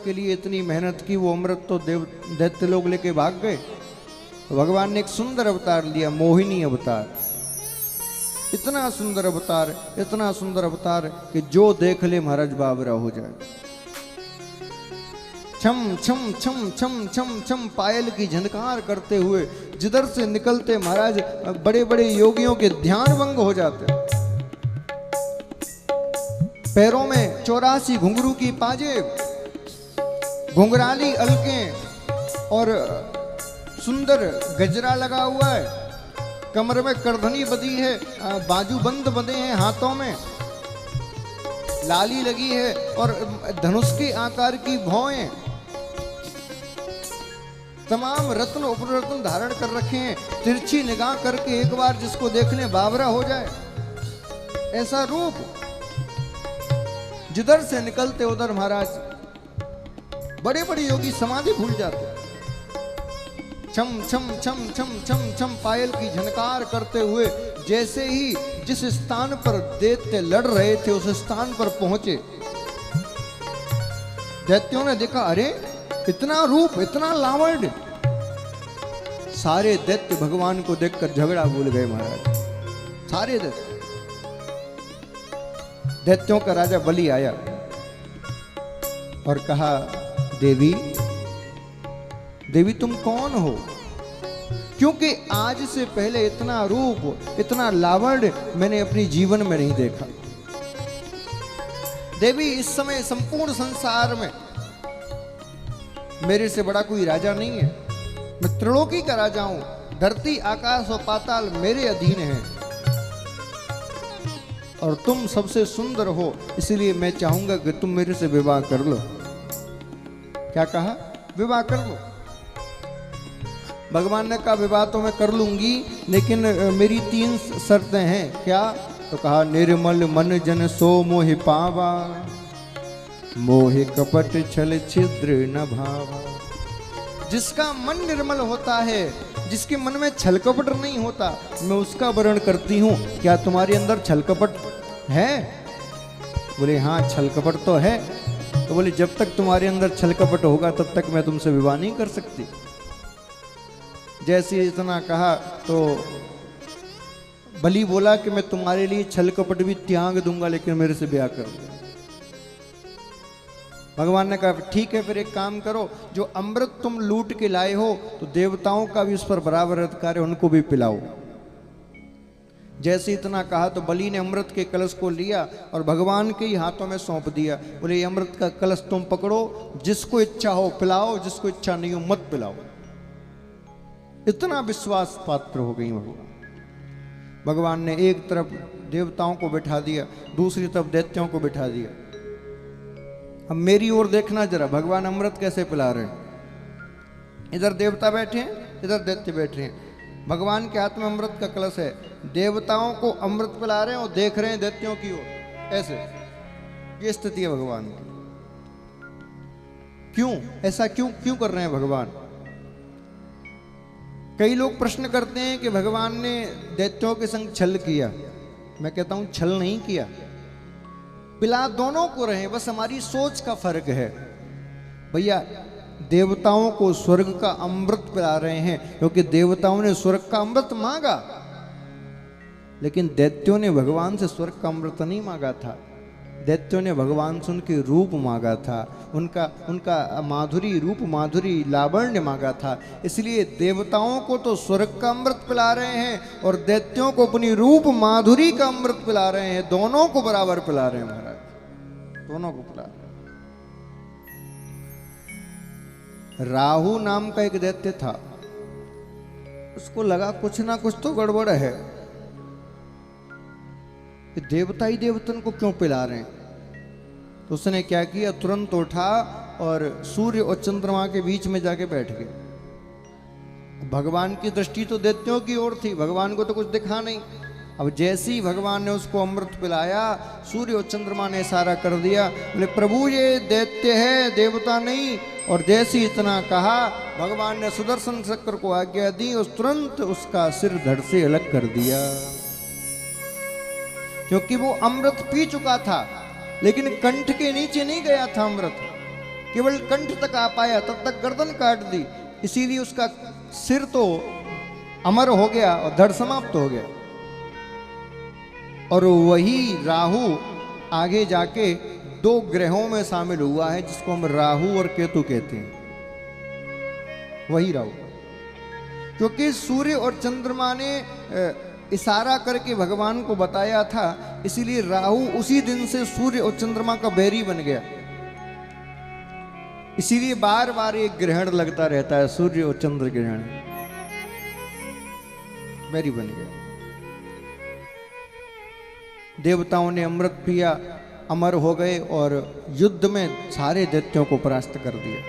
उसके लिए इतनी मेहनत की, वो अमृत तो दैत्य लोग लेके भाग गए। तो भगवान ने एक सुंदर अवतार लिया, मोहिनी अवतार। इतना सुंदर अवतार, इतना सुंदर अवतार कि जो देख ले महाराज बावरा हो जाए। छम छम छम छम छम छम पायल की झनकार करते हुए जिधर से निकलते महाराज बड़े बड़े योगियों के ध्यान भंग हो जाते। पैरों में 84 घुंघरू की पाजेब, घुंघराली अलकें और सुंदर गजरा लगा हुआ है, कमर में करधनी बंधी है, बाजू बंद बंधे हैं, हाथों में लाली लगी है और धनुष के आकार की भौएं, तमाम रत्न उपरत्न धारण कर रखे हैं। तिरछी निगाह करके एक बार जिसको देखने बावरा हो जाए, ऐसा रूप। जिधर से निकलते उधर महाराज बड़े बड़े योगी समाधि भूल जाते। छम छम छम छम छम छम पायल की झनकार करते हुए जैसे ही जिस स्थान पर दैत्य लड़ रहे थे उस स्थान पर पहुंचे। दैत्यों ने देखा, अरे इतना रूप, इतना लावण्य। सारे दैत्य भगवान को देखकर झगड़ा भूल गए महाराज, सारे दैत्य। दैत्यों का राजा बलि आया और कहा, देवी देवी तुम कौन हो? क्योंकि आज से पहले इतना रूप, इतना लावण्य मैंने अपनी जीवन में नहीं देखा। देवी, इस समय संपूर्ण संसार में मेरे से बड़ा कोई राजा नहीं है। मैं त्रिलोकी का राजा हूं, धरती आकाश और पाताल मेरे अधीन है और तुम सबसे सुंदर हो, इसलिए मैं चाहूंगा कि तुम मेरे से विवाह कर लो। क्या कहा? विवाह कर लो। भगवान ने कहा, विवाह तो मैं कर लूंगी, लेकिन मेरी 3 शर्तें हैं। क्या? तो कहा, निर्मल मन जन सो मोहि पावा, मोहि कपट छल छिद्र न भावा। जिसका मन निर्मल होता है, जिसके मन में छल कपट नहीं होता, मैं उसका वर्ण करती हूँ। क्या तुम्हारे अंदर छल कपट है? बोले हाँ, छल कपट तो है। तो बोले, जब तक तुम्हारे अंदर छल कपट होगा तब तक मैं तुमसे विवाह नहीं कर सकती। जैसे इतना कहा तो बलि बोला कि मैं तुम्हारे लिए छल कपट भी त्याग दूंगा, लेकिन मेरे से ब्याह कर दो। भगवान ने कहा, ठीक है, फिर एक काम करो, जो अमृत तुम लूट के लाए हो तो देवताओं का भी उस पर बराबर अधिकार है, उनको भी पिलाओ। जैसे इतना कहा तो बलि ने अमृत के कलश को लिया और भगवान के ही हाथों में सौंप दिया। बोले, ये अमृत का कलश तुम पकड़ो, जिसको इच्छा हो पिलाओ, जिसको इच्छा नहीं हो मत पिलाओ। इतना विश्वास पात्र हो गई भगवान। भगवान ने एक तरफ देवताओं को बिठा दिया, दूसरी तरफ दैत्यों को बिठा दिया। अब मेरी ओर देखना जरा, भगवान अमृत कैसे पिला रहे हैं। इधर देवता बैठे हैं, इधर दैत्य बैठे हैं। भगवान के हाथ में अमृत का कलश है, देवताओं को अमृत पिला रहे हैं और देख रहे हैं दैत्यों की ओर। ऐसे ये स्थिति है भगवान की। क्यों ऐसा, क्यों कर रहे हैं भगवान? कई लोग प्रश्न करते हैं कि भगवान ने दैत्यों के संग छल किया। मैं कहता हूं, छल नहीं किया, पिला दोनों को रहे, बस हमारी सोच का फर्क है। भैया, देवताओं को स्वर्ग का अमृत पिला रहे हैं क्योंकि देवताओं ने स्वर्ग का अमृत मांगा, लेकिन दैत्यों ने भगवान से स्वर्ग का अमृत नहीं मांगा था। दैत्यों ने भगवान से उनके रूप मांगा था, उनका माधुरी, रूप माधुरी, लावण्य मांगा था। इसलिए देवताओं को तो स्वर्ग का अमृत पिला रहे हैं और दैत्यों को अपनी रूप माधुरी का अमृत पिला रहे हैं। दोनों को बराबर पिला रहे हैं महाराज, दोनों को पिला रहे हैं। राहु नाम का एक दैत्य था, उसको लगा कुछ ना कुछ तो गड़बड़ है, कि देवता ही देवतन को क्यों पिला रहे हैं। तो उसने क्या किया, तुरंत उठा और सूर्य और चंद्रमा के बीच में जाके बैठ गए। भगवान की दृष्टि तो दैत्यों की ओर थी, भगवान को तो कुछ दिखा नहीं। अब जैसे ही भगवान ने उसको अमृत पिलाया, सूर्य और चंद्रमा ने इशारा कर दिया, बोले प्रभु ये दैत्य है, देवता नहीं। और जैसे ही इतना कहा, भगवान ने सुदर्शन चक्र को आज्ञा दी और तुरंत उसका सिर धड़ से अलग कर दिया। क्योंकि वो अमृत पी चुका था, लेकिन कंठ के नीचे नहीं गया था अमृत, केवल कंठ तक आ पाया, तब तक गर्दन काट दी। इसीलिए उसका सिर तो अमर हो गया और धड़ समाप्त हो गया। और वही राहु आगे जाके 2 ग्रहों में शामिल हुआ है, जिसको हम राहु और केतु कहते हैं। वही राहु, क्योंकि सूर्य और चंद्रमा ने इशारा करके भगवान को बताया था, इसीलिए राहु उसी दिन से सूर्य और चंद्रमा का बैरी बन गया। इसीलिए बार बार एक ग्रहण लगता रहता है, सूर्य और चंद्र ग्रहण, बैरी बन गया। देवताओं ने अमृत पिया, अमर हो गए और युद्ध में सारे दैत्यों को परास्त कर दिया।